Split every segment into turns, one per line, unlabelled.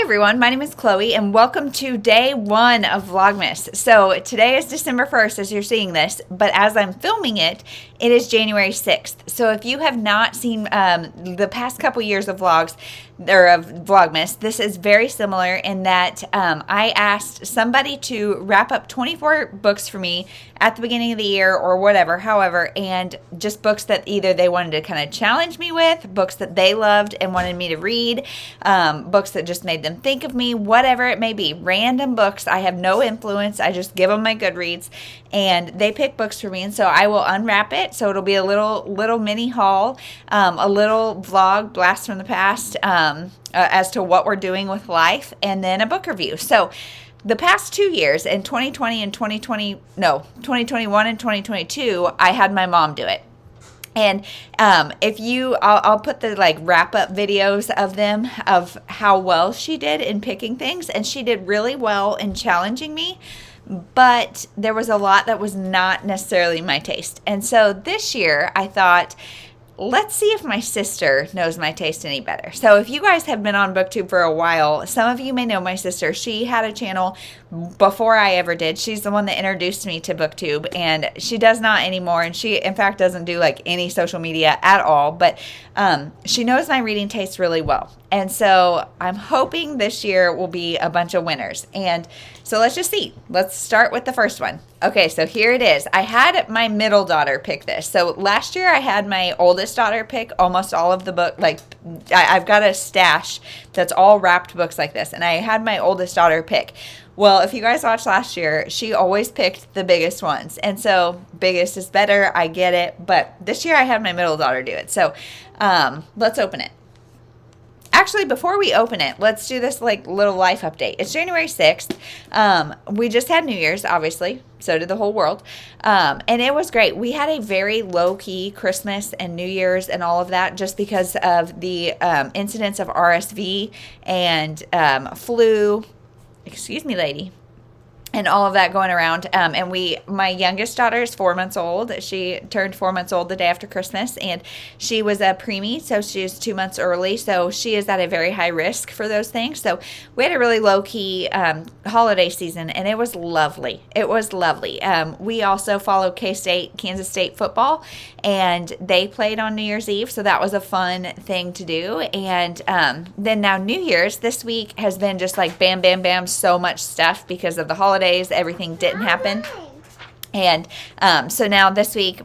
everyone, my name is Chloe and welcome to day 1 of Vlogmas. So today is December 1st as you're seeing this, but as I'm filming it, it is January 6th. So if you have not seen the past couple years of vlogs, or of Vlogmas, this is very similar in that I asked somebody to wrap up 24 books for me at the beginning of the year or whatever, however, and just books that either they wanted to kind of challenge me with, books that they loved and wanted me to read, books that just made them think of me, whatever it may be. Random books. I have no influence. I just give them my Goodreads and they pick books for me, and so I will unwrap it. So it'll be a little mini haul, a little vlog, blast from the past, as to what we're doing with life, and then a book review. So the past 2 years, in 2021 and 2022, I had my mom do it. And I'll put the wrap up videos of them, of how well she did in picking things, and she did really well in challenging me, but there was a lot that was not necessarily my taste. And so this year I thought, let's see if my sister knows my taste any better. So if you guys have been on booktube for a while, some of you may know my sister. She had a channel before I ever did. She's the one that introduced me to booktube, and she does not anymore, and she in fact doesn't do any social media at all, but she knows my reading taste really well. And so I'm hoping this year will be a bunch of winners. And so let's just see. Let's start with the first one. Okay, so here it is. I had my middle daughter pick this. So last year I had my oldest daughter pick almost all of the book. I've got a stash that's all wrapped books like this, and I had my oldest daughter pick. Well, if you guys watched last year, she always picked the biggest ones. And so biggest is better. I get it. But this year I had my middle daughter do it. So let's open it. Actually, before we open it, let's do this little life update. It's January 6th. We just had New Year's, obviously. So did the whole world. And it was great. We had a very low-key Christmas and New Year's and all of that, just because of the incidents of RSV and flu. Excuse me, lady. And all of that going around. And my youngest daughter is 4 months old. She turned 4 months old the day after Christmas, and she was a preemie, so she is 2 months early. So she is at a very high risk for those things. So we had a really low-key holiday season, and it was lovely. It was lovely. We also followed K-State, Kansas State football, and they played on New Year's Eve, so that was a fun thing to do. And then now New Year's this week has been just bam, bam, bam, so much stuff because of the holidays. Everything didn't happen. And so now this week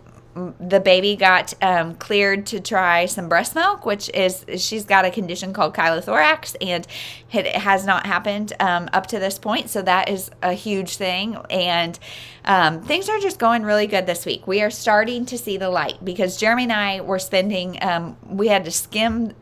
the baby got cleared to try some breast milk, which is, she's got a condition called chylothorax, and it has not happened up to this point. So that is a huge thing. And things are just going really good this week. We are starting to see the light, because Jeremy and I were spending, we had to skim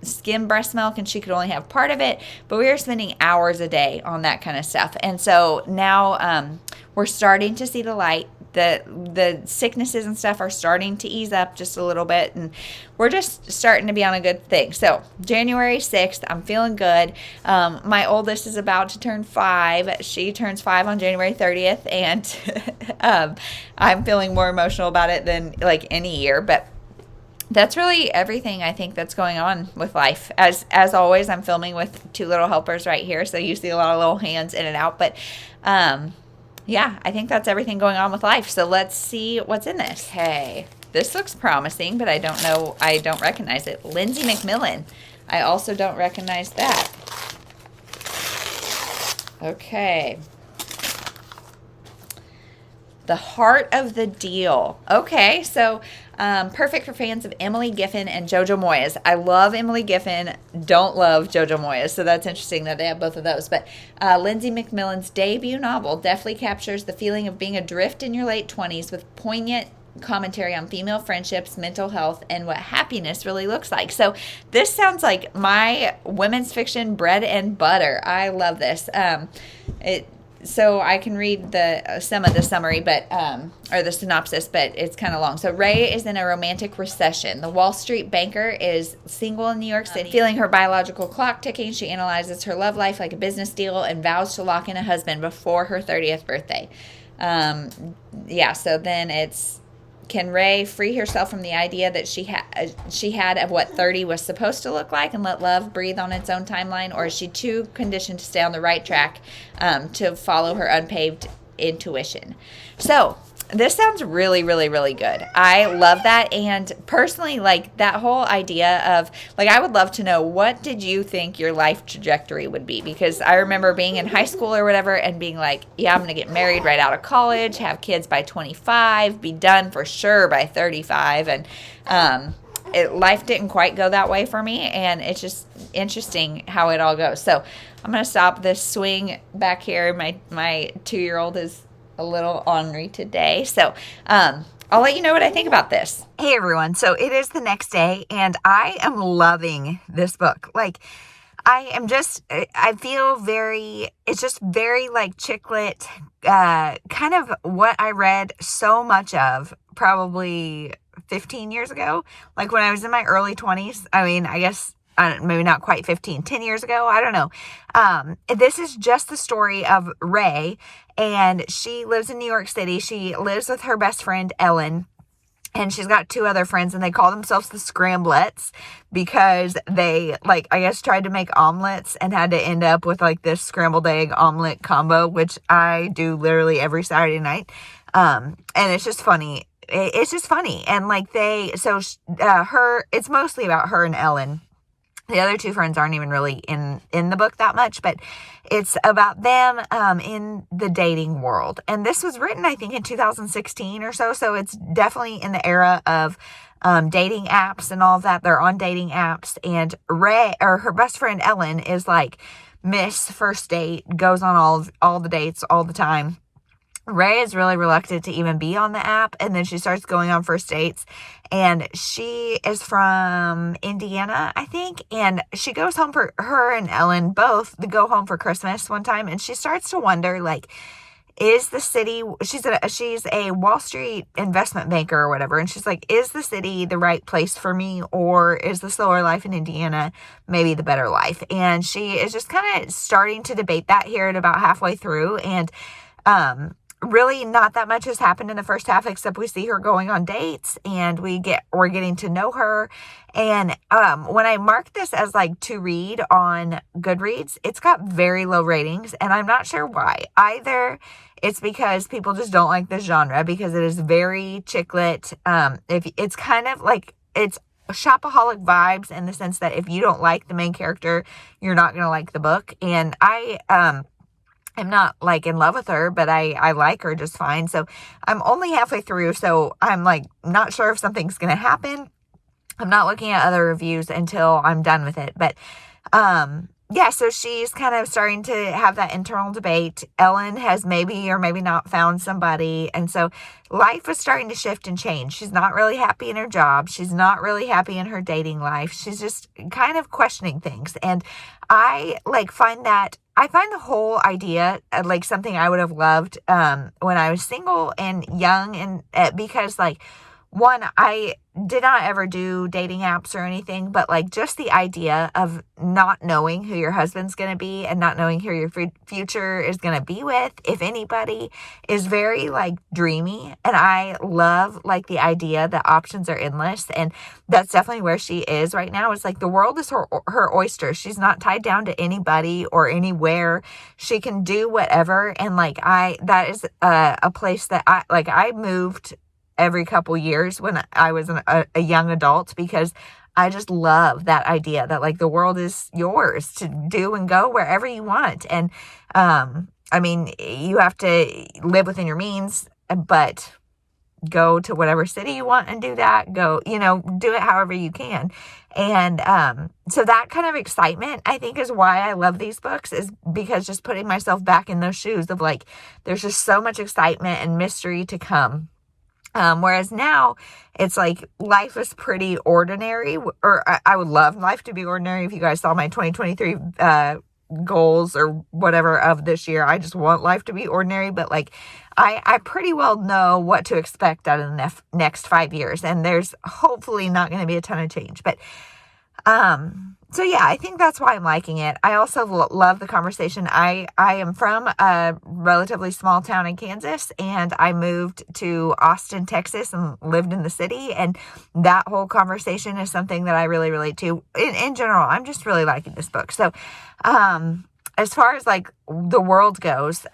breast milk, and she could only have part of it, but we were spending hours a day on that kind of stuff. And so now we're starting to see the light. The sicknesses and stuff are starting to ease up just a little bit, and we're just starting to be on a good thing. So January 6th, I'm feeling good. My oldest is about to turn 5. She turns 5 on January 30th, and I'm feeling more emotional about it than any year, but that's really everything I think that's going on with life. As always, I'm filming with 2 little helpers right here, so you see a lot of little hands in and out, but yeah, I think that's everything going on with life. So let's see what's in this. Hey, this looks promising, but I don't know. I don't recognize it. Lindsay MacMillan. I also don't recognize that. Okay. The Heart of the Deal. Okay, so perfect for fans of Emily Giffin and Jojo Moyes. I love Emily Giffin, don't love Jojo Moyes, so that's interesting that they have both of those. But Lindsay MacMillan's debut novel definitely captures the feeling of being adrift in your late 20s with poignant commentary on female friendships, mental health, and what happiness really looks like. So this sounds like my women's fiction bread and butter. I love this. So I can read some of the summary, but or the synopsis, but it's kind of long. So Ray is in a romantic recession. The Wall Street banker is single in New York City. Feeling her biological clock ticking, she analyzes her love life like a business deal and vows to lock in a husband before her 30th birthday. Yeah, so then it's can Ray free herself from the idea that she had of what 30 was supposed to look like and let love breathe on its own timeline, or is she too conditioned to stay on the right track to follow her unpaved intuition? So this sounds really, really, really good. I love that. And personally, like that whole idea of like, I would love to know, what did you think your life trajectory would be? Because I remember being in high school or whatever and being like, yeah, I'm going to get married right out of college, have kids by 25, be done for sure by 35. And life didn't quite go that way for me. And it's just interesting how it all goes. So I'm going to stop this swing back here. My 2-year-old is a little ornery today. So I'll let you know what I think about this. Hey everyone. So it is the next day and I am loving this book. Like I feel it's just very like chick lit, kind of what I read so much of probably 15 years ago. Like when I was in my early 20s, I mean, I guess maybe not quite 15, 10 years ago. I don't know. This is just the story of Ray, and she lives in New York City. She lives with her best friend, Ellen, and she's got 2 other friends, and they call themselves the Scramblets because they, like, I guess tried to make omelets and had to end up with like this scrambled egg omelet combo, which I do literally every Saturday night. And it's just funny. It's just funny. And like it's mostly about her and Ellen. The other 2 friends aren't even really in the book that much, but it's about them in the dating world. And this was written, I think, in 2016 or so. So it's definitely in the era of dating apps and all of that. They're on dating apps. And Ray, or her best friend Ellen, is like Miss First Date, goes on all the dates all the time. Ray is really reluctant to even be on the app, and then she starts going on first dates, and she is from Indiana, I think, and she goes home for her and Ellen both to go home for Christmas one time, and she starts to wonder, like, is the city, she's a Wall Street investment banker or whatever, and she's like, is the city the right place for me, or is the slower life in Indiana maybe the better life? And she is just kind of starting to debate that here at about halfway through, and really not that much has happened in the first half, except we see her going on dates and we're getting to know her. And when I marked this as like to read on Goodreads, it's got very low ratings, and I'm not sure why. Either it's because people just don't like this genre, because it is very chick lit. If it's kind of like, it's shopaholic vibes in the sense that if you don't like the main character, you're not going to like the book. And I'm not like in love with her, but I like her just fine. So I'm only halfway through. So I'm like not sure if something's going to happen. I'm not looking at other reviews until I'm done with it. But, yeah, so she's kind of starting to have that internal debate. Ellen has maybe or maybe not found somebody. And so life is starting to shift and change. She's not really happy in her job. She's not really happy in her dating life. She's just kind of questioning things. And I find the whole idea like something I would have loved when I was single and young, and because like, one, I did not ever do dating apps or anything, but like just the idea of not knowing who your husband's going to be and not knowing who your future is going to be with, if anybody, is very like dreamy. And I love like the idea that options are endless. And that's definitely where she is right now. It's like the world is her oyster. She's not tied down to anybody or anywhere. She can do whatever. And like that is a place that I moved every couple years when I was a young adult, because I just love that idea that like the world is yours to do and go wherever you want. And I mean, you have to live within your means, but go to whatever city you want and do that. Go, do it however you can. And so that kind of excitement, I think, is why I love these books, is because just putting myself back in those shoes of like, there's just so much excitement and mystery to come. Whereas now it's like life is pretty ordinary, or I would love life to be ordinary. If you guys saw my 2023 goals or whatever of this year, I just want life to be ordinary. But like I pretty well know what to expect out of the next 5 years, and there's hopefully not going to be a ton of change. But So yeah, I think that's why I'm liking it. I also love the conversation. I am from a relatively small town in Kansas, and I moved to Austin, Texas, and lived in the city. And that whole conversation is something that I really relate to. In general, I'm just really liking this book. So, as far as like the world goes,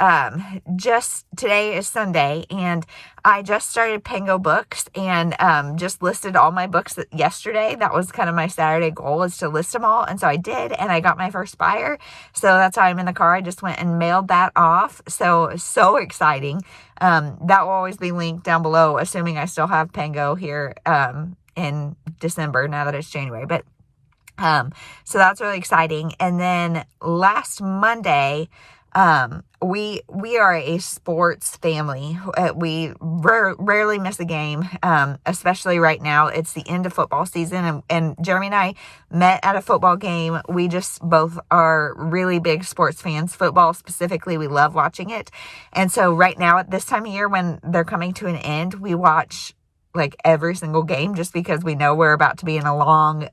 just today is Sunday, and I just started Pango Books, and just listed all my books yesterday. That was kind of my Saturday goal, is to list them all, and so I did, and I got my first buyer. So that's why I'm in the car. I just went and mailed that off. So exciting. That will always be linked down below, assuming I still have Pango here in December, now that it's January. But so that's really exciting. And then last Monday, we are a sports family. We rarely miss a game, especially right now. It's the end of football season, and Jeremy and I met at a football game. We just both are really big sports fans. Football specifically, we love watching it. And so right now at this time of year, when they're coming to an end, we watch like every single game, just because we know we're about to be in a long,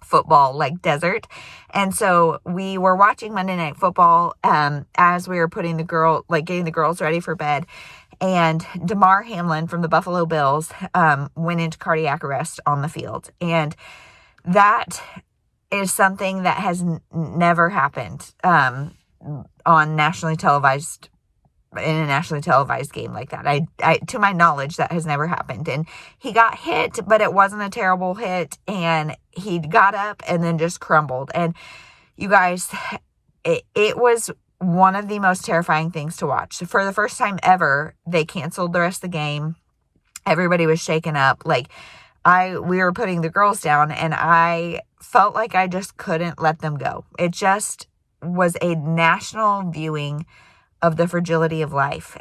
football like desert. And so we were watching Monday Night Football as we were getting the girls ready for bed, and Damar Hamlin from the Buffalo Bills went into cardiac arrest on the field. And that is something that has never happened on nationally televised, in a nationally televised game like that. I to my knowledge, that has never happened. And he got hit, but it wasn't a terrible hit, and he got up and then just crumbled. And you guys, it was one of the most terrifying things to watch. For the first time ever, they canceled the rest of the game. Everybody was shaken up. Like, we were putting the girls down, and I felt like I just couldn't let them go. It just was a national viewing of the fragility of life.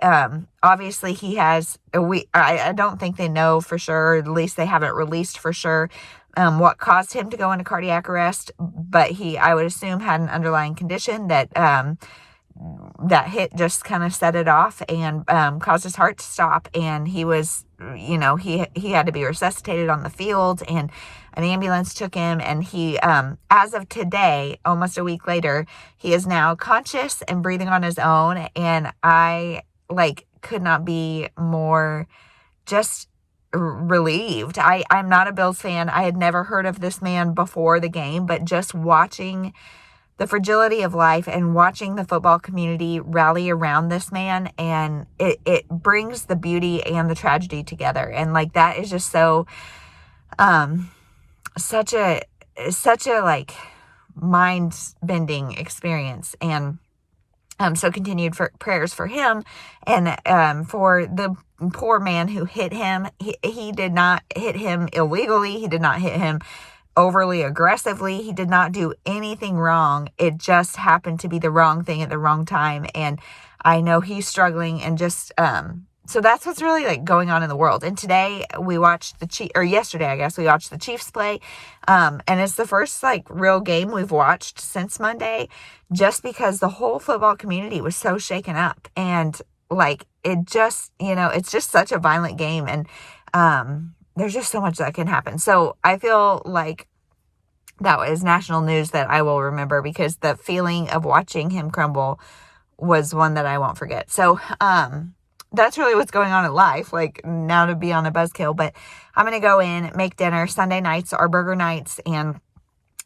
Obviously he has, I don't think they know for sure, or at least they haven't released for sure, what caused him to go into cardiac arrest, but I would assume, had an underlying condition that, that hit just kind of set it off and, caused his heart to stop. And he was, he had to be resuscitated on the field, and an ambulance took him, and he, as of today, almost a week later, he is now conscious and breathing on his own. And I could not be more just relieved. I'm not a Bills fan. I had never heard of this man before the game, but just watching the fragility of life and watching the football community rally around this man, and it brings the beauty and the tragedy together. And that is just so, such a mind-bending experience. And so continued prayers for him, and for the poor man who hit him. He did not hit him illegally. He did not hit him overly aggressively. He did not do anything wrong. It just happened to be the wrong thing at the wrong time. And I know he's struggling, and just so that's what's really going on in the world. And today we watched yesterday, I guess, we watched the Chiefs play. And it's the first real game we've watched since Monday, just because the whole football community was so shaken up. And it just, it's just such a violent game. And there's just so much that can happen. So I feel like that was national news that I will remember, because the feeling of watching him crumble was one that I won't forget. So, that's really what's going on in life, now to be on a buzzkill. But I'm going to go in, make dinner. Sunday nights are burger nights. And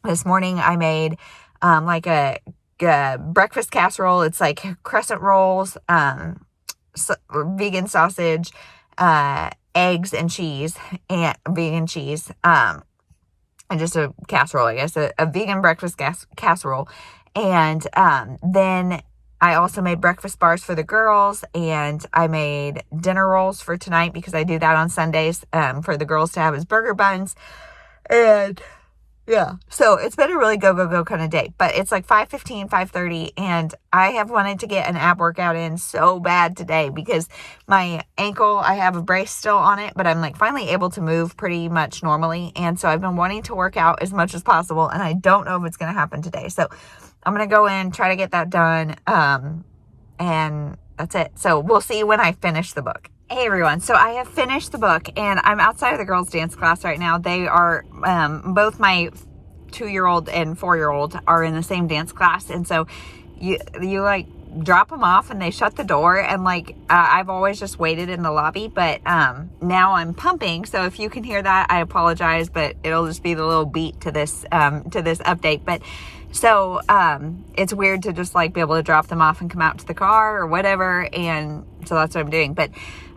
this morning I made, a breakfast casserole. It's crescent rolls, vegan sausage, eggs and cheese, and vegan cheese, and just a casserole, I guess, a vegan breakfast casserole. And then I also made breakfast bars for the girls, and I made dinner rolls for tonight, because I do that on Sundays, for the girls to have as burger buns. And yeah, so it's been a really go kind of day, but it's 5:15, 5:30, and I have wanted to get an ab workout in so bad today, because my ankle, I have a brace still on it, but I'm finally able to move pretty much normally. And so I've been wanting to work out as much as possible, and I don't know if it's going to happen today. So I'm going to go in, try to get that done. And that's it. So we'll see when I finish the book. Hey everyone. So I have finished the book, and I'm outside of the girls' dance class right now. They are, both my 2-year-old and 4-year-old are in the same dance class. And so you like drop them off and they shut the door, and like I've always just waited in the lobby, but now I'm pumping, so if you can hear that, I apologize, but it'll just be the little beat to this update. But so it's weird to just like be able to drop them off and come out to the car or whatever, and so that's what I'm doing. But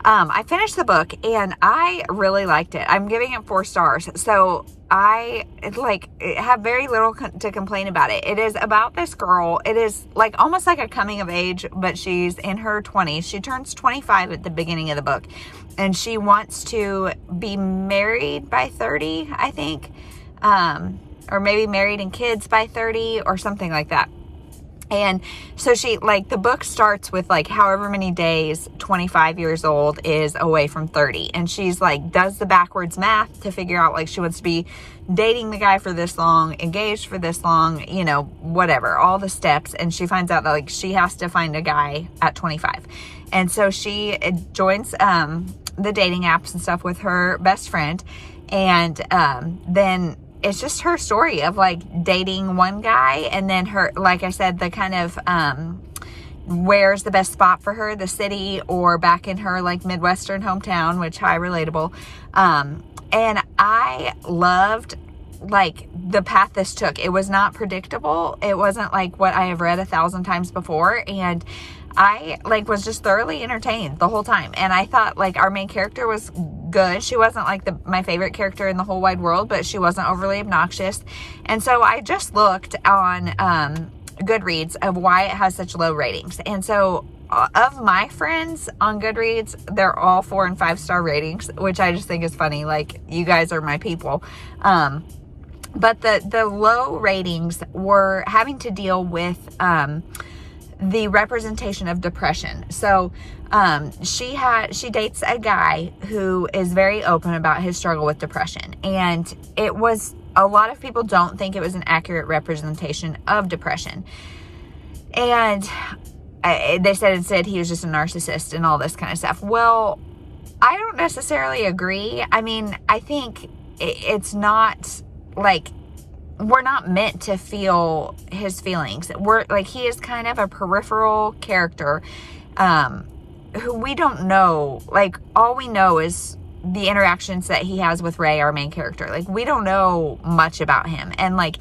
I finished the book and I really liked it. I'm giving it 4 stars. So I have very little to complain about it. It is about this girl. It is like almost like a coming of age, but she's in her 20s. She turns 25 at the beginning of the book, and she wants to be married by 30, I think, or maybe married and kids by 30 or something like that. And so she, like, the book starts with like however many days 25 years old is away from 30. And she's like, does the backwards math to figure out like she wants to be dating the guy for this long, engaged for this long, you know, whatever, all the steps. And she finds out that like she has to find a guy at 25. And so she joins the dating apps and stuff with her best friend. And then it's just her story of like dating one guy, and then her, like I said, the kind of where's the best spot for her, the city or back in her like Midwestern hometown, which high relatable. And I loved like the path this took. It was not predictable. It wasn't like what I have read 1,000 times before, and I like was just thoroughly entertained the whole time. And I thought like our main character was good. She wasn't like my favorite character in the whole wide world, but she wasn't overly obnoxious. And so I just looked on Goodreads of why it has such low ratings. And so of my friends on Goodreads, they're all 4 and 5 star ratings, which I just think is funny. Like, you guys are my people. But the low ratings were having to deal with the representation of depression. So she dates a guy who is very open about his struggle with depression, and it was, a lot of people don't think it was an accurate representation of depression, and they said instead he was just a narcissist and all this kind of stuff. Well, I don't necessarily agree. I mean, I think it's not like, we're not meant to feel his feelings. We're like, he is kind of a peripheral character who we don't know. Like, all we know is the interactions that he has with Ray, our main character. Like, we don't know much about him. And like,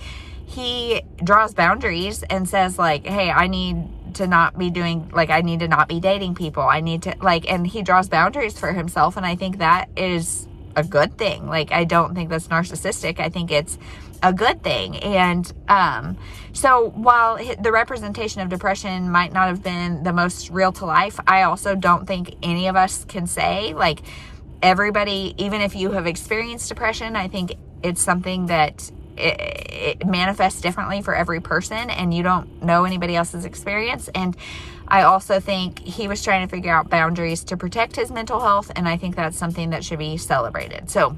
he draws boundaries and says like, hey, I need to not be doing, like, I need to not be dating people. I need to like, and he draws boundaries for himself. And I think that is a good thing. Like, I don't think that's narcissistic. I think it's a good thing. And so while the representation of depression might not have been the most real to life, I also don't think any of us can say, like, everybody, even if you have experienced depression, I think it's something that it manifests differently for every person, and you don't know anybody else's experience. And I also think he was trying to figure out boundaries to protect his mental health, and I think that's something that should be celebrated. So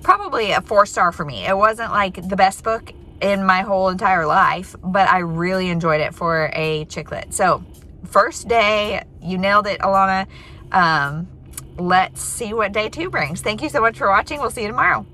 probably a 4 star for me. It wasn't like the best book in my whole entire life, but I really enjoyed it for a chick lit. So first day, you nailed it, Alana. Let's see what day 2 brings. Thank you so much for watching. We'll see you tomorrow.